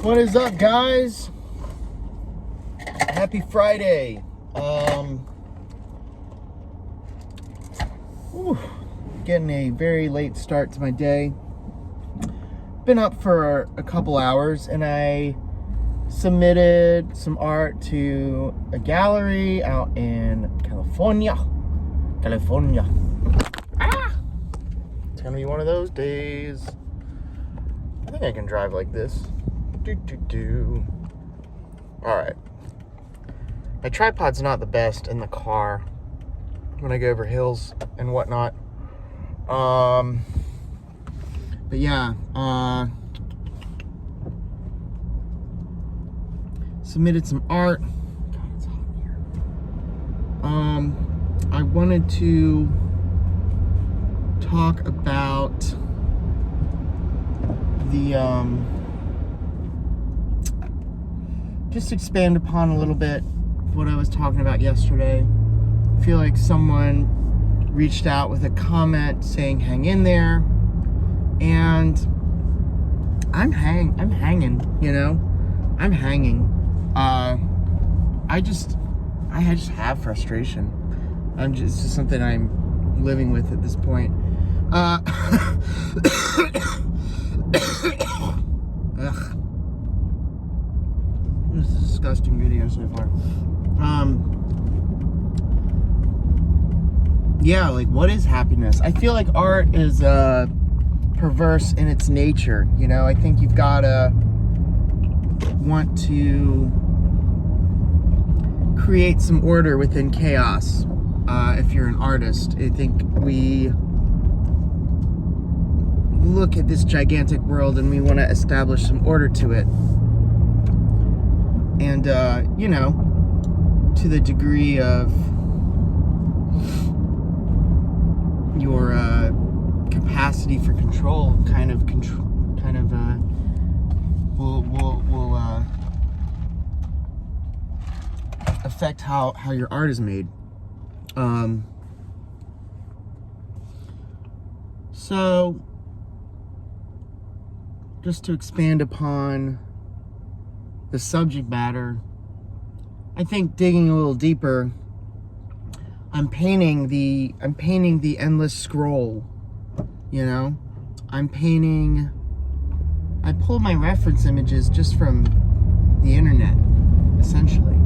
What is up, guys? Happy Friday. Getting a very late start to my day. Been up for a couple hours and I submitted some art to a gallery out in California. It's gonna be one of those days. I think I can drive like this. Alright. My tripod's not the best in the car when I go over hills and whatnot. But yeah, submitted some art. God, it's hot here. I wanted to talk about the just expand upon a little bit what I was talking about yesterday. I feel like someone reached out with a comment saying hang in there, and I'm hanging, you know? I'm hanging. I just have frustration. It's just something I'm living with at this point. Ugh. This is a disgusting video so far. Yeah, like, what is happiness? I feel like art is perverse in its nature, you know? I think you've gotta want to create some order within chaos if you're an artist. I think we look at this gigantic world and we want to establish some order to it. And, you know, to the degree of your capacity for control will affect how your art is made. So just to expand upon the subject matter, I think digging a little deeper, I'm painting the endless scroll, you know? I pulled my reference images just from the internet, essentially.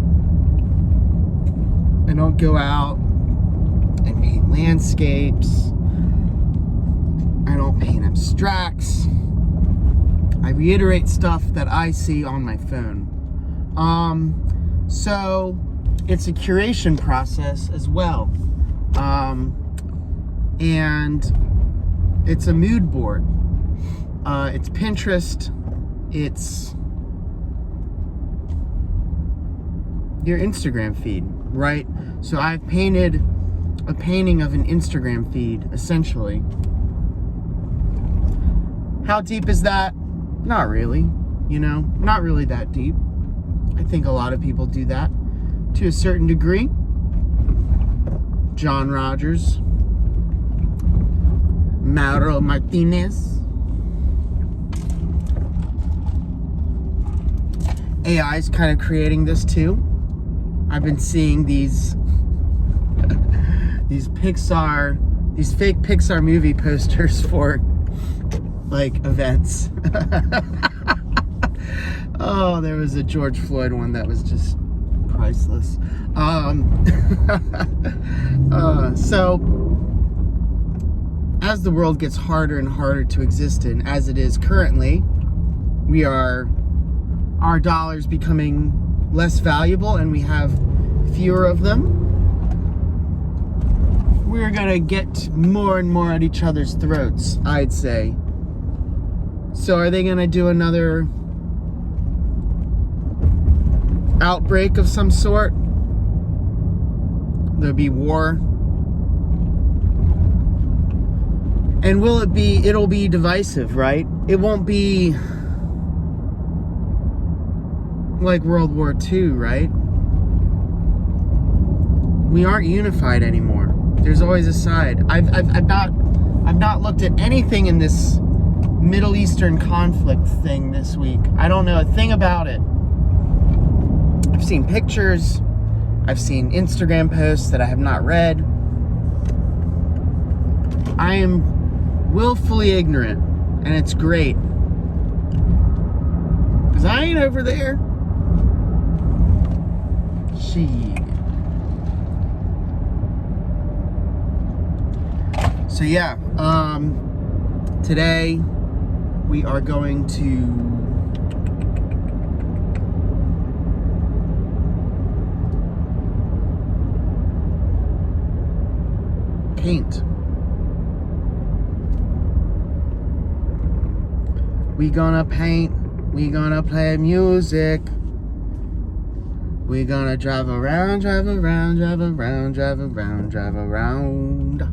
I don't go out and paint landscapes. I don't paint abstracts. I reiterate stuff that I see on my phone. So it's a curation process as well. And it's a mood board. It's Pinterest. It's your Instagram feed, right? So I've painted a painting of an Instagram feed, essentially. How deep is that? Not really, you know, not really that deep. I think a lot of people do that to a certain degree. John Rogers, Mauro Martinez. AI is kind of creating this too. I've been seeing these fake Pixar movie posters for like events. Oh, there was a George Floyd one that was just priceless. So as the world gets harder and harder to exist in, as it is currently, our dollars becoming less valuable and we have fewer of them. We're gonna get more and more at each other's throats, I'd say. So are they gonna do another outbreak of some sort? There'll be war. And it'll be divisive, right? It won't be like World War II, right? We aren't unified anymore. There's always a side. I've not looked at anything in this Middle Eastern conflict thing this week. I don't know a thing about it. I've seen pictures. I've seen Instagram posts that I have not read. I am willfully ignorant, and it's great. Because I ain't over there. Shit. So yeah, today we are going to paint. We gonna paint, we gonna play music. We gonna drive around, drive around, drive around, drive around, drive around.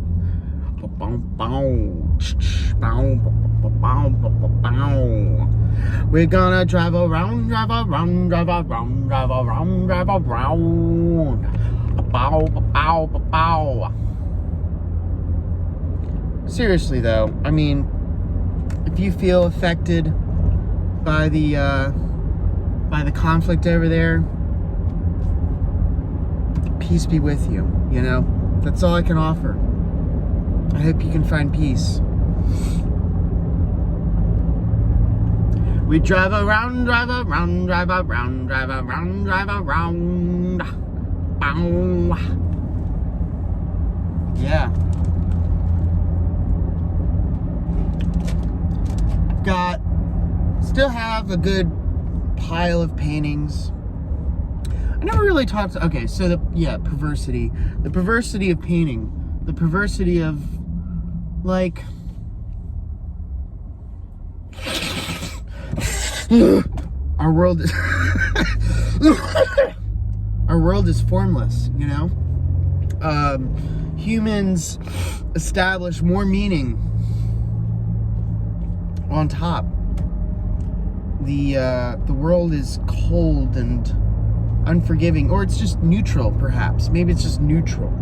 We're gonna drive around, drive around, drive around, drive around, drive around. Bow, bow, bow. Seriously though, I mean, if you feel affected by the conflict over there, peace be with you, you know? That's all I can offer. I hope you can find peace. We drive around, drive around, drive around, drive around, drive around. Bow. Yeah. Still have a good pile of paintings. I never really talked to, okay, so perversity. The perversity of painting. The perversity of, like, our world is our world is formless, you know? Humans establish more meaning on top. The world is cold and unforgiving, or it's just neutral, perhaps. Maybe it's just neutral.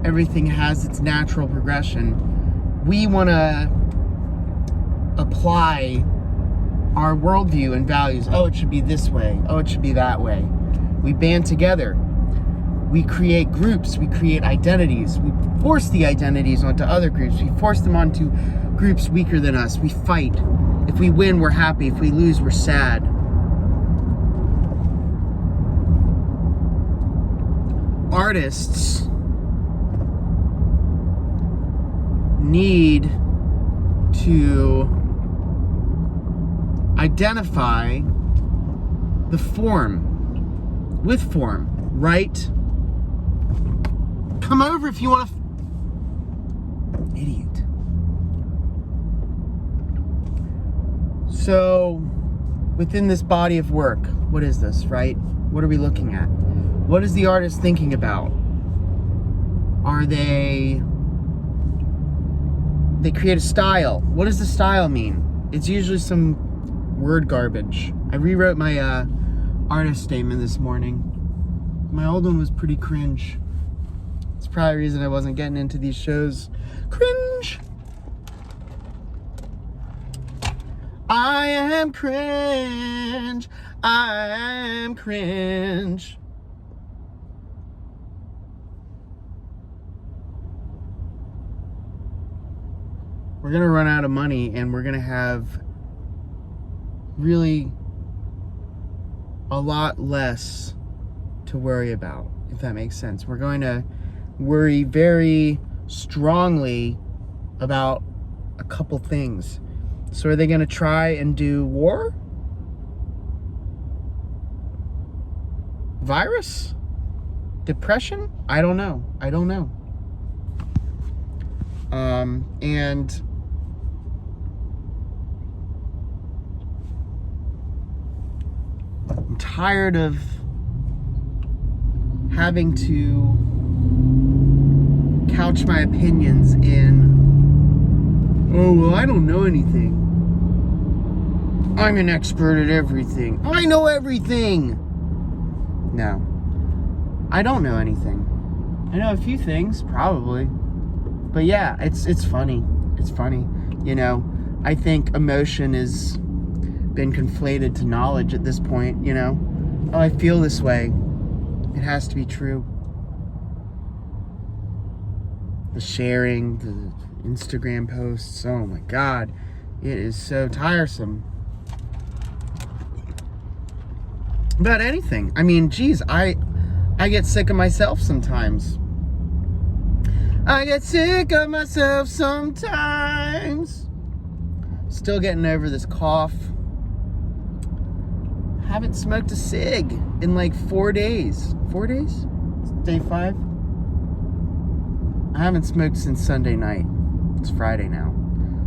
Everything has its natural progression. We want to apply our worldview and values. Oh, it should be this way. Oh, it should be that way. We band together. We create groups. We create identities. We force the identities onto other groups. We force them onto groups weaker than us. We fight. If we win, we're happy. If we lose, we're sad. Artists need to identify the form with form, right? Come over if you want to. Idiot. So, within this body of work, what is this, right? What are we looking at? What is the artist thinking about? Are they create a style. What does the style mean? It's usually some word garbage. I rewrote my artist statement this morning. My old one was pretty cringe. It's probably the reason I wasn't getting into these shows. Cringe! I am cringe. I am cringe. We're gonna run out of money and we're gonna have really a lot less to worry about, if that makes sense. We're going to worry very strongly about a couple things. So are they going to try and do war? Virus? Depression? I don't know. And I'm tired of having to couch my opinions in, oh, well, I don't know anything. I'm an expert at everything. I know everything. No, I don't know anything. I know a few things, probably. But yeah, it's funny. It's funny. You know, I think emotion has been conflated to knowledge at this point, you know. Oh, I feel this way. It has to be true. The sharing, the Instagram posts, oh my God, it is so tiresome. About anything. I mean, geez, I get sick of myself sometimes. I get sick of myself sometimes. Still getting over this cough. Haven't smoked a cig in like 4 days. 4 days? Day 5? I haven't smoked since Sunday night. It's Friday now.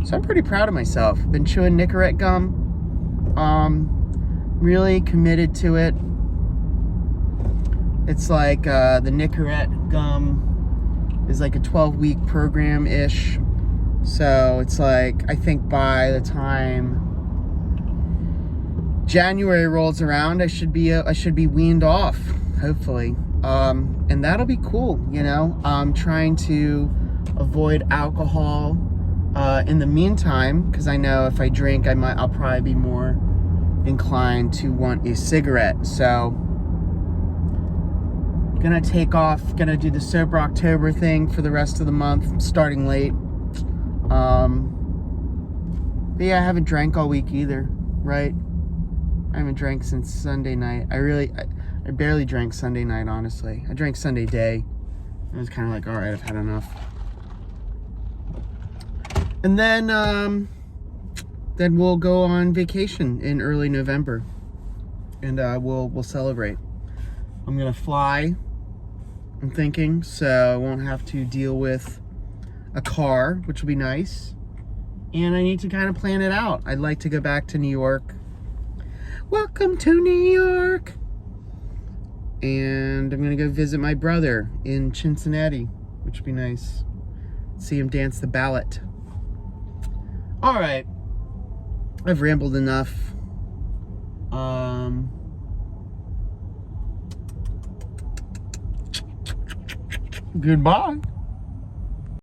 So I'm pretty proud of myself. Been chewing Nicorette gum. Really committed to it. It's like the Nicorette gum is like a 12-week program-ish. So it's like, I think by the time January rolls around, I should be weaned off, hopefully. And that'll be cool, you know. I'm trying to avoid alcohol in the meantime, because I know if I drink, I'll probably be more inclined to want a cigarette. So gonna take off, gonna do the Sober October thing for the rest of the month, starting late. But yeah, I haven't drank all week either, right? I haven't drank since Sunday night. I barely drank Sunday night, honestly. I drank Sunday day. I was kind of like, all right, I've had enough. And then we'll go on vacation in early November, and we'll celebrate. I'm gonna fly, I'm thinking, so I won't have to deal with a car, which will be nice. And I need to kind of plan it out. I'd like to go back to New York. Welcome to New York. And I'm gonna go visit my brother in Cincinnati, which would be nice. See him dance the ballot. All right, I've rambled enough. Goodbye.